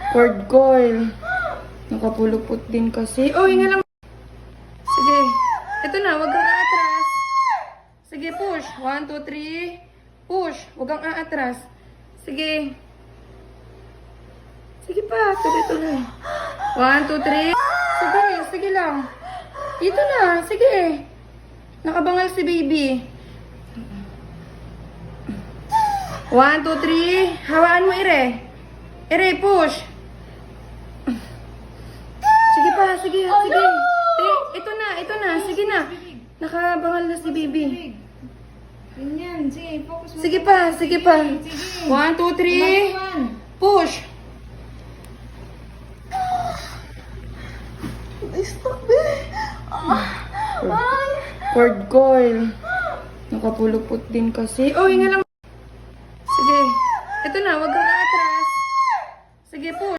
Cord coil. Nakapulupot din kasi. Oh, hinga lang. Sige. Ito na, wag kang aatras. Sige, push. 1, 2, 3. Push. Wag kang aatras. Sige. Sige pa. Tuloy-tuloy. 1, 2, 3. Sige. Sige lang. Ito na. Sige. Nakabangal si baby. 1, 2, 3. Hawaan mo, Ire. Ire, push. Sige pa, sige, sige. Ito na, sige na. Nakabangal na si baby. Ganyan, sige, focus mo. Sige pa, sige pa. Sige. 1, 2, 3. Push. Stop it. Cord coil. Nakapulupot din kasi. Oh, hinga lang.